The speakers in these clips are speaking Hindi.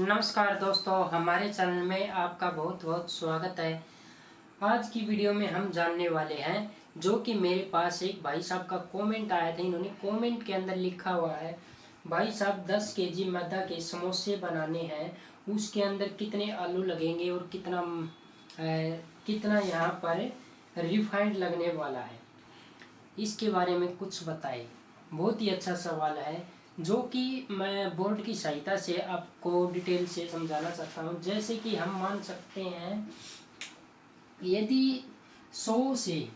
नमस्कार दोस्तों, हमारे चैनल में आपका बहुत बहुत स्वागत है। आज की वीडियो में हम जानने वाले हैं जो कि मेरे पास एक भाई साहब का कमेंट आया था। इन्होंने कमेंट के अंदर लिखा हुआ है, भाई साहब 10 केजी मैदा के समोसे बनाने हैं, उसके अंदर कितने आलू लगेंगे और कितना यहाँ पर रिफाइंड लगने वाला है, इसके बारे में कुछ बताएं। बहुत ही अच्छा सवाल है जो कि मैं बोर्ड की सहायता से आपको डिटेल से समझाना चाहता हूँ। जैसे कि हम मान सकते हैं, यदि 100 से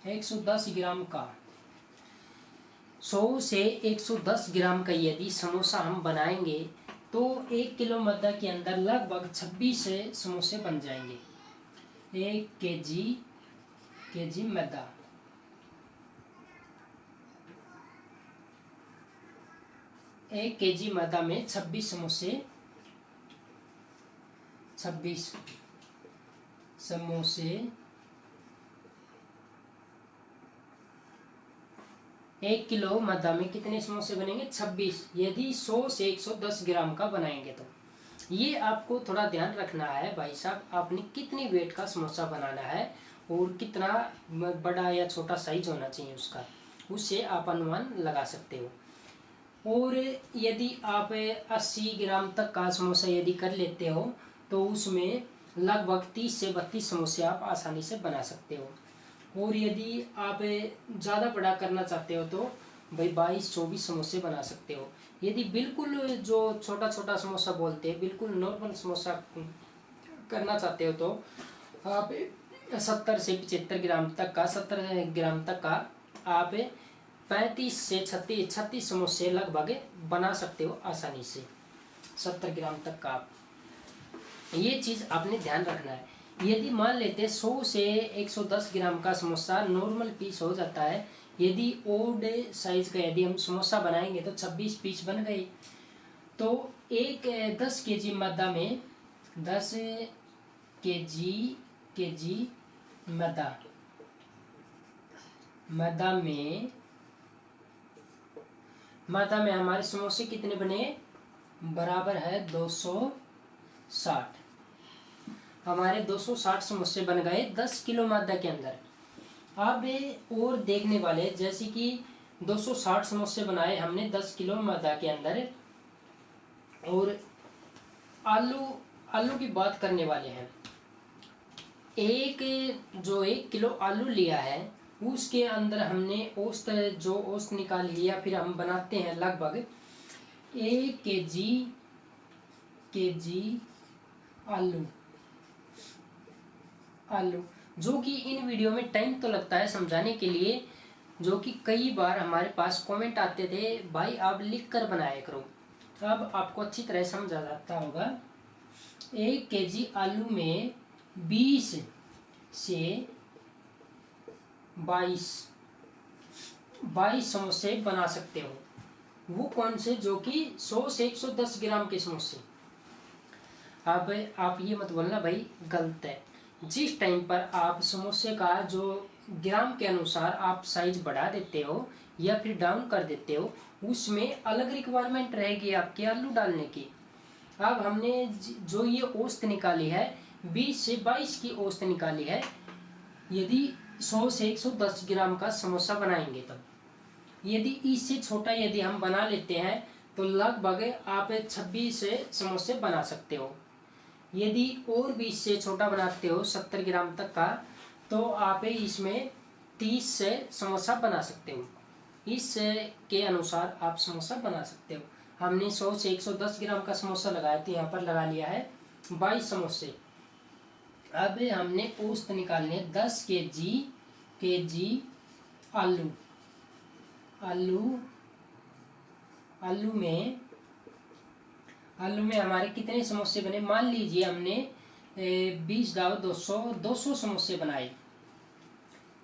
110 ग्राम का 100 से 110 ग्राम का यदि समोसा हम बनाएंगे तो 1 किलो मैदा के अंदर लगभग 26 से समोसे बन जाएंगे। 1 केजी मैदा, 1 केजी मैदा में 26 समोसे 1 किलो मैदा में कितने समोसे बनेंगे? 26। यदि 100 से 110 ग्राम का बनाएंगे तो ये आपको थोड़ा ध्यान रखना है भाई साहब, आपने कितनी वेट का समोसा बनाना है और कितना बड़ा या छोटा साइज होना चाहिए उसका, उससे आप अनुमान लगा सकते हो। और यदि आप 80 ग्राम तक का समोसा यदि कर लेते हो तो उसमें लगभग 30 से 32 समोसे आप आसानी से बना सकते हो। और यदि आप ज़्यादा बड़ा करना चाहते हो तो भाई 22-24 समोसे बना सकते हो। यदि बिल्कुल जो छोटा छोटा समोसा बोलते हैं, बिल्कुल नॉर्मल समोसा करना चाहते हो तो आप 70 से 75 ग्राम तक का 70 ग्राम तक का आप 35 से 36 समोसे लगभग बना सकते हो आसानी से। 70 ग्राम तक का आप ये चीज़ आपने ध्यान रखना है। यदि मान लेते 100 से 110 ग्राम का समोसा नॉर्मल पीस हो जाता है, यदि ओड साइज का यदि हम समोसा बनाएंगे तो 26 पीस बन गए। तो 10 केजी मैदा में 10 केजी मैदा में हमारे समोसे कितने बने? बराबर है 260। हमारे 260 समोसे बन गए 10 किलो मैदा के अंदर। अब और देखने वाले, जैसे कि 260 समोसे बनाए हमने 10 किलो मैदा के अंदर, और आलू की बात करने वाले हैं। 1 किलो आलू लिया है, उसके अंदर हमने औसत निकाल लिया। फिर हम बनाते हैं लगभग 1 केजी आलू, जो कि इन वीडियो में टाइम तो लगता है समझाने के लिए, जो कि कई बार हमारे पास कमेंट आते थे, भाई आप लिख कर बनाया करो। अब आपको अच्छी तरह समझा जाता होगा। 1 केजी आलू में 20 से 22 समोसे बना सकते हो। वो कौन से? जो कि 100 से 110 ग्राम के समोसे। अब आप ये मत बोलना भाई गलत है। जिस टाइम पर आप समोसे का जो ग्राम के अनुसार आप साइज बढ़ा देते हो या फिर डाउन कर देते हो, उसमें अलग रिक्वायरमेंट रहेगी आपके आलू डालने की। अब हमने जो ये औसत निकाली है 20 से 22 की औसत निकाली है। यदि 100 से 110 ग्राम का समोसा बनाएंगे तब, यदि इससे छोटा यदि हम बना लेते हैं तो लगभग आप 26 से समोसे बना सकते हो। यदि और भी इससे छोटा बनाते हो 70 ग्राम तक का, तो आप इसमें 30 से समोसा बना सकते हो। इस के अनुसार आप समोसा बना सकते हो। हमने 100 से 110 ग्राम का समोसा लगाया तो यहाँ पर लगा लिया है 22 समोसे। अब हमने औसत निकालने 10 केजी आलू में हमारे कितने समोसे बने? मान लीजिए हमने 20 दाव 200 समोसे बनाए।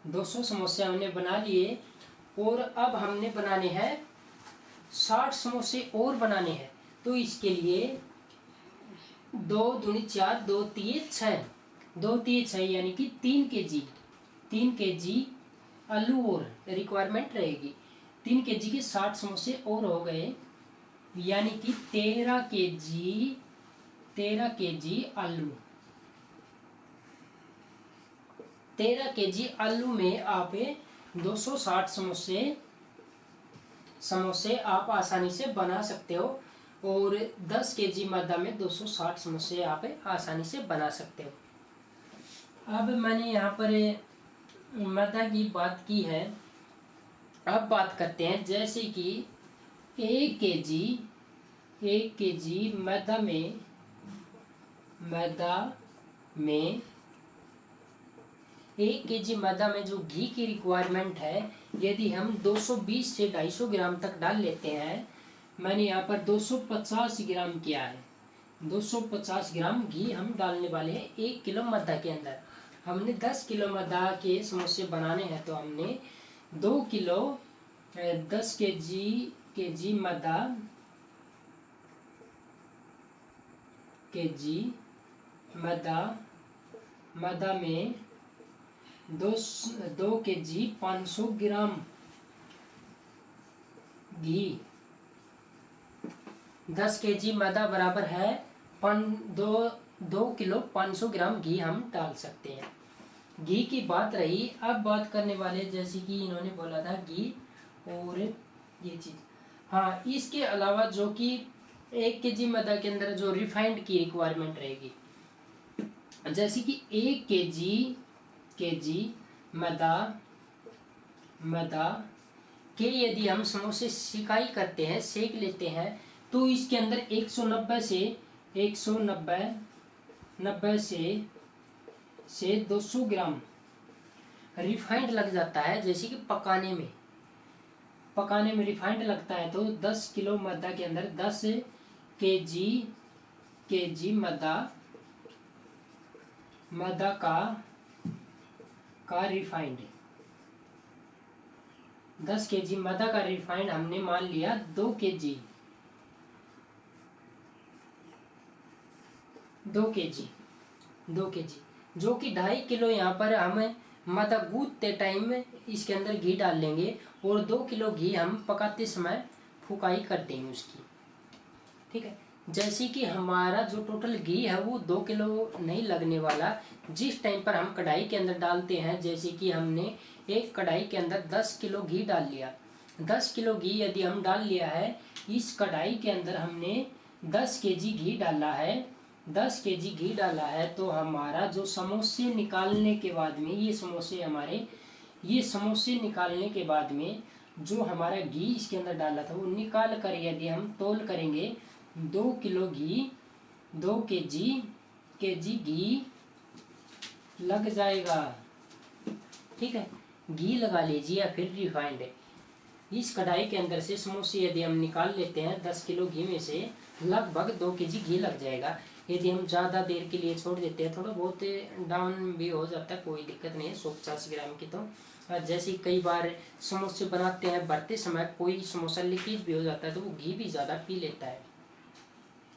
200 समोसे हमने बना लिए और अब हमने बनाने हैं 60 समोसे और बनाने हैं। तो इसके लिए 2 दूनी 4, 2 3 6, 2 3 6 यानी कि 3 केजी आलू और रिक्वायरमेंट रहेगी। 3 kg के 60 समोसे और हो गए, यानी कि 13 kg आलू। 13 kg आलू में आप 260 समोसे आप आसानी से बना सकते हो, और 10 kg मैदा में 260 समोसे आप आसानी से बना सकते हो। अब मैंने यहाँ पर मैदा की बात की है, अब बात करते हैं जैसे कि 1 kg मैदा में 1 kg मैदा में जो घी की रिक्वायरमेंट है, यदि हम 220 से 250 ग्राम तक डाल लेते हैं, मैंने यहाँ पर 250 ग्राम किया है। 250 ग्राम घी हम डालने वाले हैं 1 किलो मैदा के अंदर। हमने 10 किलो मैदा के समोसे बनाने हैं, तो हमने 2 किलो 10 kg मैदा में 2 kg 500 ग्राम घी। 10 kg मैदा बराबर है 2 किलो 500 ग्राम घी हम डाल सकते हैं। घी की बात रही, अब बात करने वाले जैसे कि इन्होंने बोला था घी और ये चीज़। हाँ, इसके अलावा जो कि 1 kg मैदा के अंदर जो रिफाइंड की रिक्वायरमेंट रहेगी, जैसे कि 1 kg मैदा के यदि हम समोसे सिकाई करते हैं, सेक लेते हैं, तो इसके अंदर 190 से 200 ग्राम रिफाइंड लग जाता है। जैसे कि पकाने में रिफाइंड लगता है, तो 10 किलो मैदा के अंदर 10 kg मैदा का रिफाइंड 10 kg मैदा का रिफाइंड हमने मान लिया 2 kg जो कि 2.5 किलो यहाँ पर हम मैदा गूंथते टाइम इसके अंदर घी डाल लेंगे, और 2 किलो घी हम पकाते समय फुकाई कर देंगे उसकी। ठीक है, जैसे कि हमारा जो टोटल घी है वो 2 किलो नहीं लगने वाला। जिस टाइम पर हम कढ़ाई के अंदर डालते हैं, जैसे कि हमने एक कढ़ाई के अंदर 10 किलो घी डाल लिया। 10 किलो घी यदि हम डाल लिया है, इस कढ़ाई के अंदर हमने 10 kg घी डाला है। 10 kg घी डाला है, तो हमारा जो समोसे निकालने के बाद में ये समोसे निकालने के बाद में जो हमारा घी इसके अंदर डाला था, वो निकाल कर यदि हम तौल करेंगे, 2 kg घी लग जाएगा। ठीक है, घी लगा लीजिए या फिर रिफाइंड। इस कढ़ाई के अंदर से समोसे यदि हम निकाल लेते हैं, 10 किलो घी में से लगभग 2 kg घी लग जाएगा। यदि हम ज़्यादा देर के लिए छोड़ देते हैं, थोड़ा बहुत डाउन भी हो जाता है, कोई दिक्कत नहीं है। 150 ग्राम की तो जैसे कई बार समोसे बनाते हैं, भरते समय कोई समोसा लीकेज भी हो जाता है, तो वो घी भी ज़्यादा पी लेता है।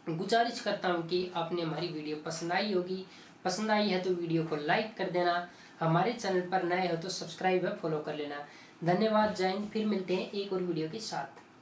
गुजारिश करता हूँ कि आपने हमारी वीडियो पसंद आई होगी। पसंद आई है तो वीडियो को लाइक कर देना। हमारे चैनल पर नए हो तो सब्सक्राइब है, फॉलो कर लेना। धन्यवाद, जय हिंद। फिर मिलते हैं एक और वीडियो के साथ।